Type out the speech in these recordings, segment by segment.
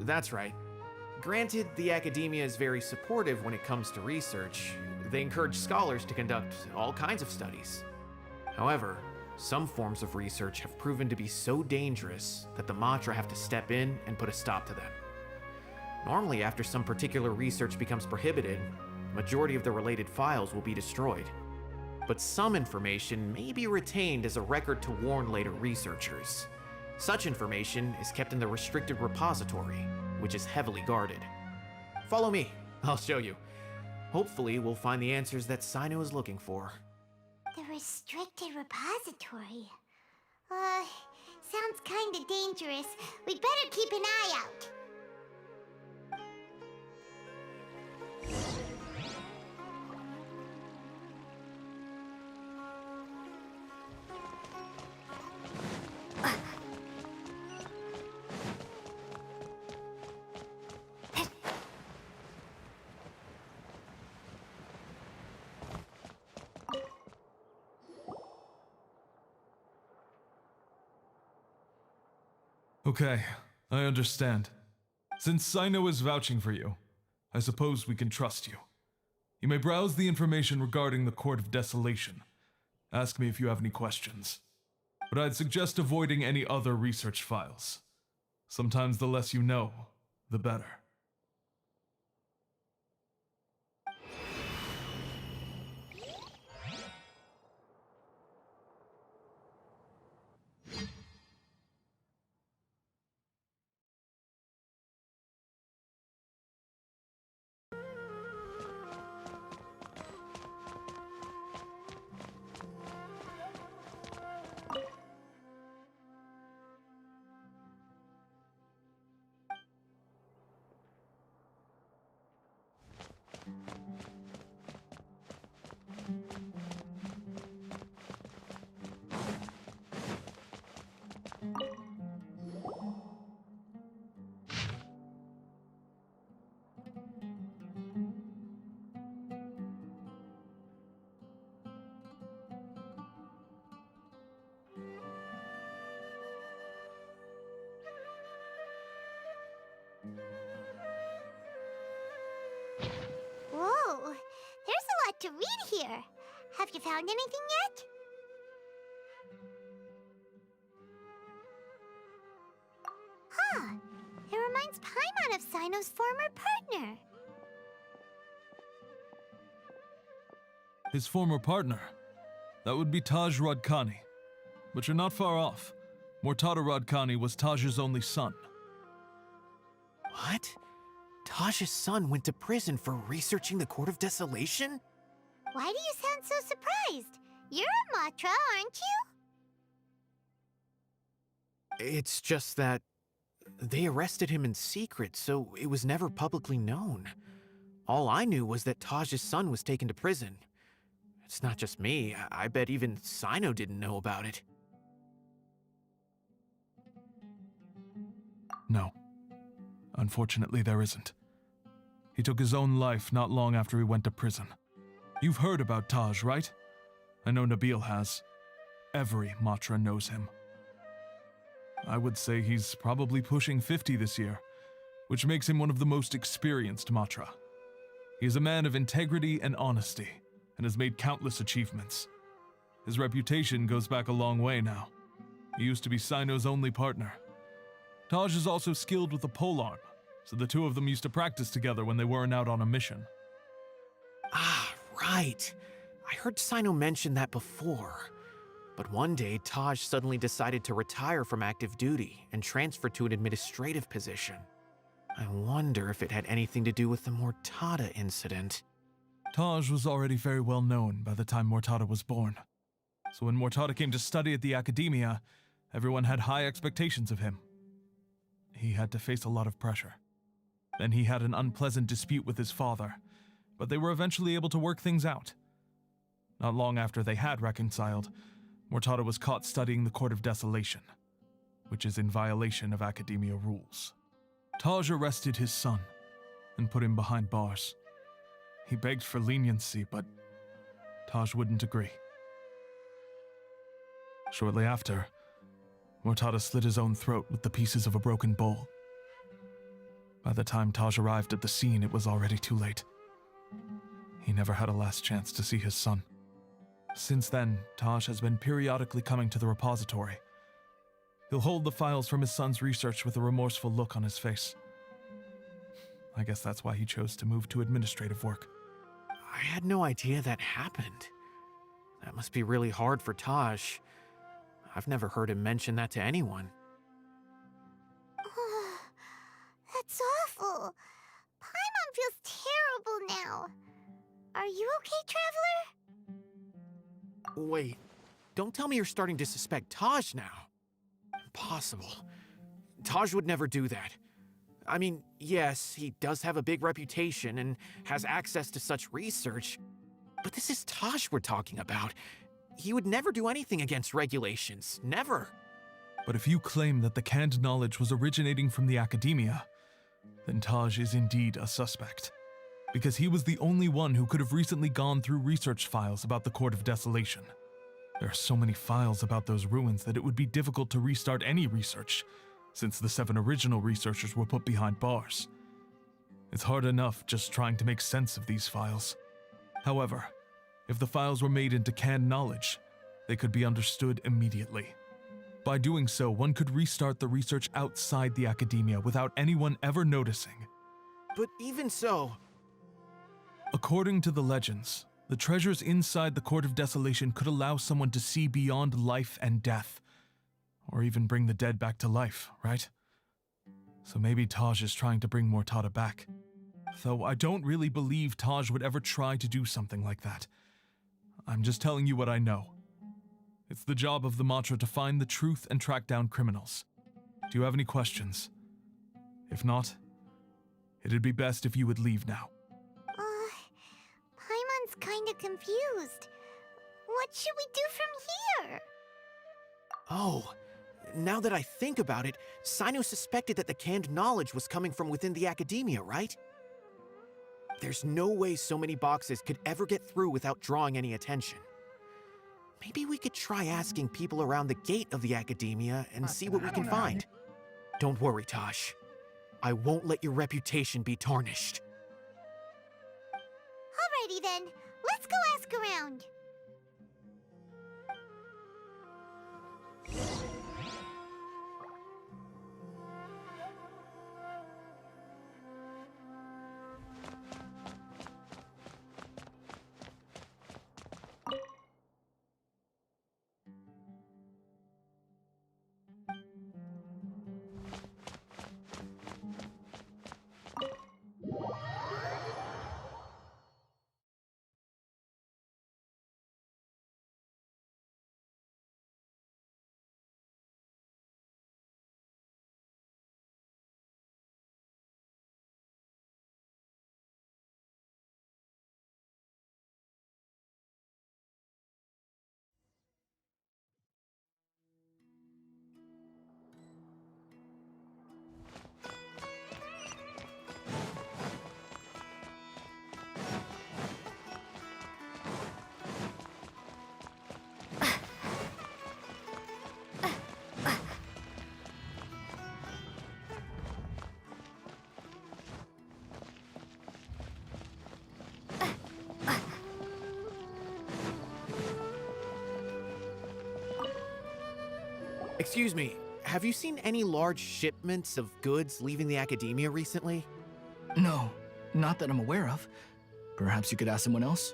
That's right. Granted, the academia is very supportive when it comes to research. They encourage scholars to conduct all kinds of studies. However, some forms of research have proven to be so dangerous that the Matra have to step in and put a stop to them. Normally, after some particular research becomes prohibited, the majority of the related files will be destroyed. But some information may be retained as a record to warn later researchers. Such information is kept in the restricted repository, which is heavily guarded. Follow me, I'll show you. Hopefully, we'll find the answers that Sino is looking for. The restricted repository. Sounds kinda dangerous. We'd better keep an eye out. Okay, I understand. Since Sino is vouching for you, I suppose we can trust you. You may browse the information regarding the Court of Desolation. Ask me if you have any questions. But I'd suggest avoiding any other research files. Sometimes the less you know, the better. Whoa, there's a lot to read here. Have you found anything yet? Huh, it reminds Paimon of Sino's former partner. His former partner? That would be Taj Radkani. But you're not far off. Mortada Radkani was Taj's only son. What? Taj's son went to prison for researching the Court of Desolation? Why do you sound so surprised? You're a Matra, aren't you? It's just that they arrested him in secret, so it was never publicly known. All I knew was that Taj's son was taken to prison. It's not just me. I bet even Sino didn't know about it. No. Unfortunately, there isn't. He took his own life not long after he went to prison. You've heard about Taj, right? I know Nabil has. Every Matra knows him. I would say he's probably pushing 50 this year, which makes him one of the most experienced Matra. He is a man of integrity and honesty, and has made countless achievements. His reputation goes back a long way now. He used to be Sino's only partner. Taj is also skilled with the polearm, so the two of them used to practice together when they weren't out on a mission. Ah, right. I heard Sino mention that before. But one day, Taj suddenly decided to retire from active duty and transfer to an administrative position. I wonder if it had anything to do with the Mortada incident. Taj was already very well known by the time Mortada was born. So when Mortada came to study at the academia, everyone had high expectations of him. He had to face a lot of pressure. Then he had an unpleasant dispute with his father, but they were eventually able to work things out. Not long after they had reconciled, Mortada was caught studying the Court of Desolation, which is in violation of academia rules. Taj arrested his son and put him behind bars. He begged for leniency, but Taj wouldn't agree. Shortly after, Mortada slit his own throat with the pieces of a broken bowl. By the time Taj arrived at the scene, it was already too late. He never had a last chance to see his son. Since then, Taj has been periodically coming to the repository. He'll hold the files from his son's research with a remorseful look on his face. I guess that's why he chose to move to administrative work. I had no idea that happened. That must be really hard for Taj. I've never heard him mention that to anyone. That's awful. Paimon feels terrible now. Are you okay, Traveler? Wait, don't tell me you're starting to suspect Taj now. Impossible. Taj would never do that. I mean, yes, he does have a big reputation and has access to such research, but this is Taj we're talking about. He would never do anything against regulations. Never. But if you claim that the canned knowledge was originating from the academia, then Taj is indeed a suspect. Because he was the only one who could have recently gone through research files about the Court of Desolation. There are so many files about those ruins that it would be difficult to restart any research, since the 7 original researchers were put behind bars. It's hard enough just trying to make sense of these files. However, if the files were made into canned knowledge, they could be understood immediately. By doing so, one could restart the research outside the academia without anyone ever noticing. But even so... According to the legends, the treasures inside the Court of Desolation could allow someone to see beyond life and death, or even bring the dead back to life, right? So maybe Taj is trying to bring Mortada back. Though I don't really believe Taj would ever try to do something like that. I'm just telling you what I know. It's the job of the Matra to find the truth and track down criminals. Do you have any questions? If not, it'd be best if you would leave now. Paimon's kinda confused. What should we do from here? Oh, now that I think about it, Sino suspected that the canned knowledge was coming from within the academia, right? There's no way so many boxes could ever get through without drawing any attention. Maybe we could try asking people around the gate of the academia and see what we can find. Don't worry, Taj. I won't let your reputation be tarnished. Alrighty then, let's go ask around. Excuse me, have you seen any large shipments of goods leaving the academia recently? No, not that I'm aware of. Perhaps you could ask someone else?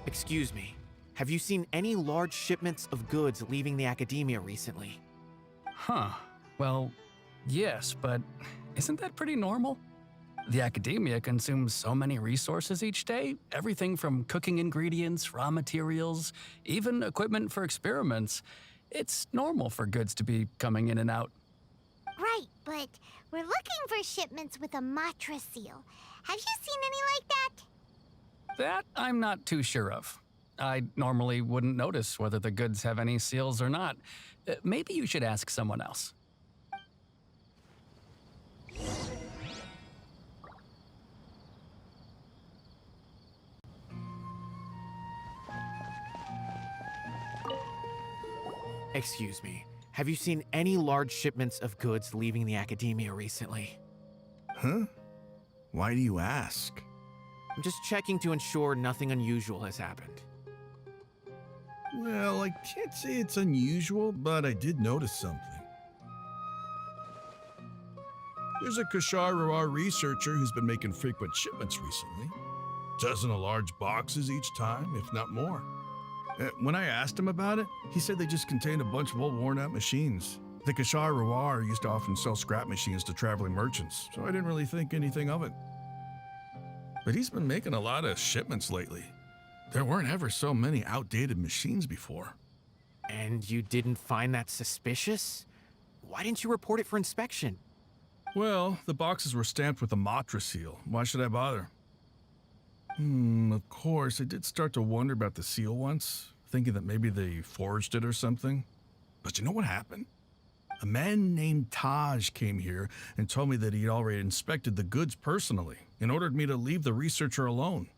Excuse me, have you seen any large shipments of goods leaving the academia recently? Huh. Well, yes, but isn't that pretty normal? The academia consumes so many resources each day, everything from cooking ingredients, raw materials, even equipment for experiments. It's normal for goods to be coming in and out. Right, but we're looking for shipments with a Matra seal. Have you seen any like that? That I'm not too sure of. I normally wouldn't notice whether the goods have any seals or not. Maybe you should ask someone else. Excuse me, have you seen any large shipments of goods leaving the academia recently? Huh? Why do you ask? I'm just checking to ensure nothing unusual has happened. Well, I can't say it's unusual, but I did notice something. There's a Kashar researcher who's been making frequent shipments recently. Dozen of large boxes each time, if not more. When I asked him about it, he said they just contained a bunch of old worn-out machines. The Kashar used to often sell scrap machines to traveling merchants, so I didn't really think anything of it. But he's been making a lot of shipments lately. There weren't ever so many outdated machines before. And you didn't find that suspicious? Why didn't you report it for inspection? Well, the boxes were stamped with a Matra seal. Why should I bother? Of course, I did start to wonder about the seal once, thinking that maybe they forged it or something. But you know what happened? A man named Taj came here and told me that he'd already inspected the goods personally and ordered me to leave the researcher alone.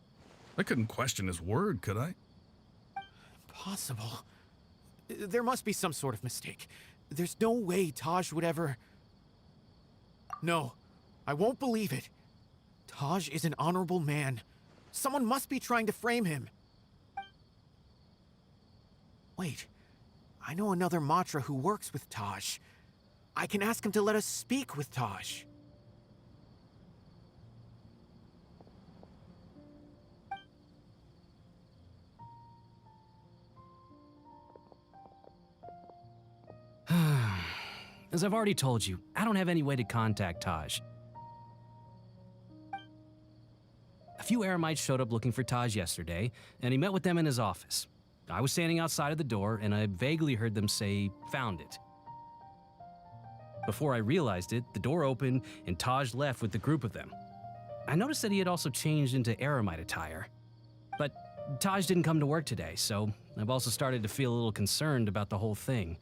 I couldn't question his word, could I? Impossible. There must be some sort of mistake. There's no way Taj would ever... No, I won't believe it. Taj is an honorable man. Someone must be trying to frame him. Wait, I know another Matra who works with Taj. I can ask him to let us speak with Taj. As I've already told you, I don't have any way to contact Taj. A few Eremites showed up looking for Taj yesterday, and he met with them in his office. I was standing outside of the door, and I vaguely heard them say, "Found it." Before I realized it, the door opened, and Taj left with the group of them. I noticed that he had also changed into Eremite attire. But Taj didn't come to work today, so I've also started to feel a little concerned about the whole thing.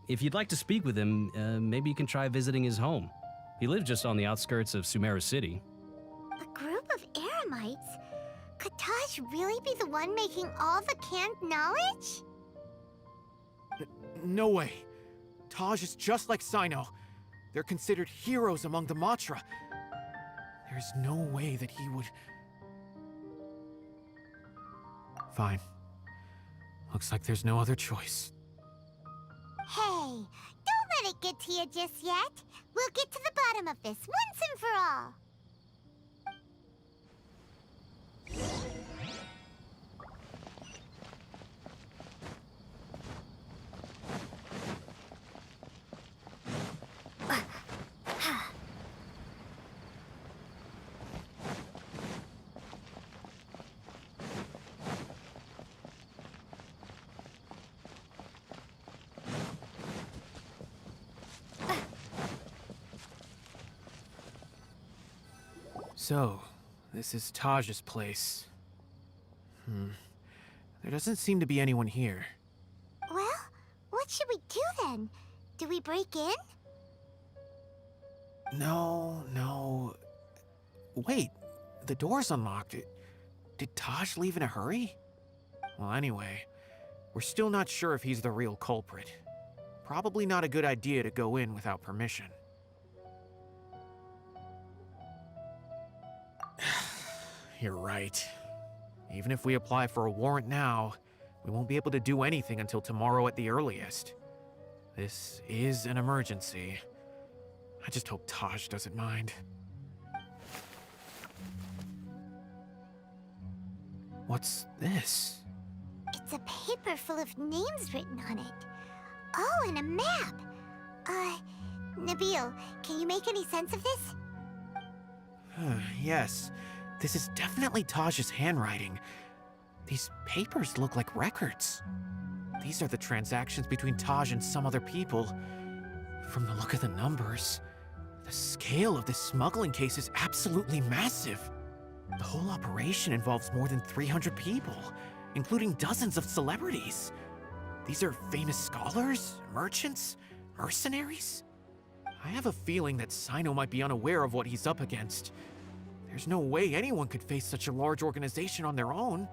If you'd like to speak with him, maybe you can try visiting his home. He lives just on the outskirts of Sumeru City. A group of Eremites? Could Taj really be the one making all the canned knowledge? No way. Taj is just like Sino. They're considered heroes among the Matra. There's no way that he would... Fine. Looks like there's no other choice. Hey, don't let it get to you just yet. We'll get to the bottom of this once and for all. So, this is Taj's place. There doesn't seem to be anyone here. Well, what should we do then? Do we break in? No. Wait, the door's unlocked. Did Taj leave in a hurry? Well, anyway, we're still not sure if he's the real culprit. Probably not a good idea to go in without permission. You're right. Even if we apply for a warrant now, we won't be able to do anything until tomorrow at the earliest. This is an emergency. I just hope Taj doesn't mind. What's this? It's a paper full of names written on it. Oh, and a map. Nabil, can you make any sense of this? Yes, this is definitely Taj's handwriting. These papers look like records. These are the transactions between Taj and some other people. From the look of the numbers, the scale of this smuggling case is absolutely massive. The whole operation involves more than 300 people, including dozens of celebrities. These are famous scholars, merchants, mercenaries. I have a feeling that Sino might be unaware of what he's up against. There's no way anyone could face such a large organization on their own.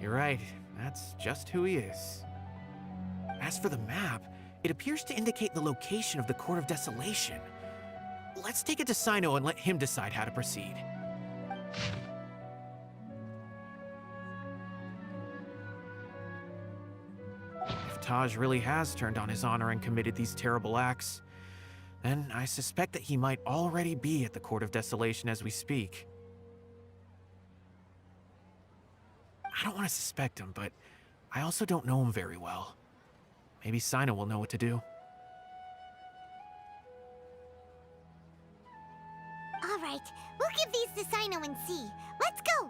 You're right, that's just who he is. As for the map, it appears to indicate the location of the Court of Desolation. Let's take it to Sino and let him decide how to proceed. If Taj really has turned on his honor and committed these terrible acts, then I suspect that he might already be at the Court of Desolation as we speak. I don't want to suspect him, but I also don't know him very well. Maybe Sino will know what to do. All right, we'll give these to Sino and see. Let's go!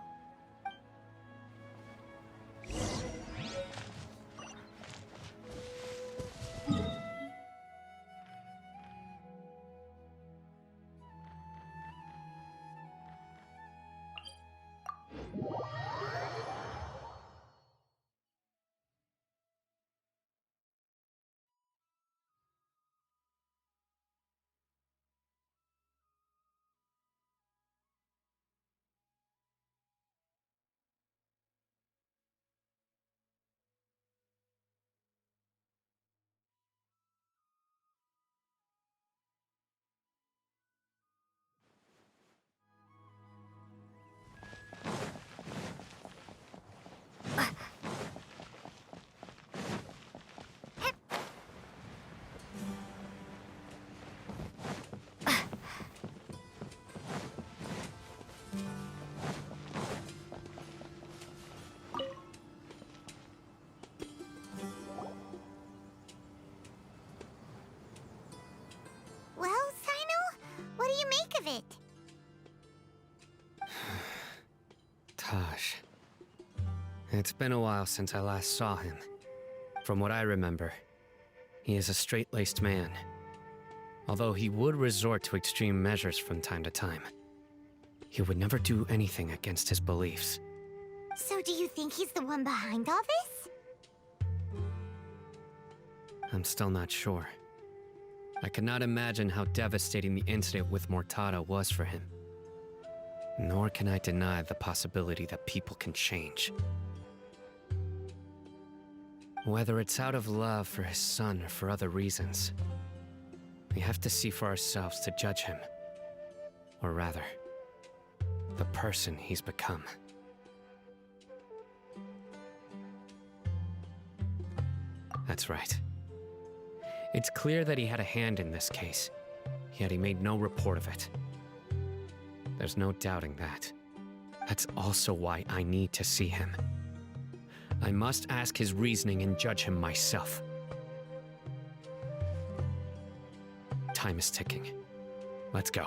Well, Sino, what do you make of it? Taj. It's been a while since I last saw him. From what I remember, he is a straight-laced man. Although he would resort to extreme measures from time to time, he would never do anything against his beliefs. So do you think he's the one behind all this? I'm still not sure. I cannot imagine how devastating the incident with Mortada was for him. Nor can I deny the possibility that people can change. Whether it's out of love for his son or for other reasons, we have to see for ourselves to judge him. Or rather, the person he's become. That's right. It's clear that he had a hand in this case, yet he made no report of it. There's no doubting that. That's also why I need to see him. I must ask his reasoning and judge him myself. Time is ticking. Let's go.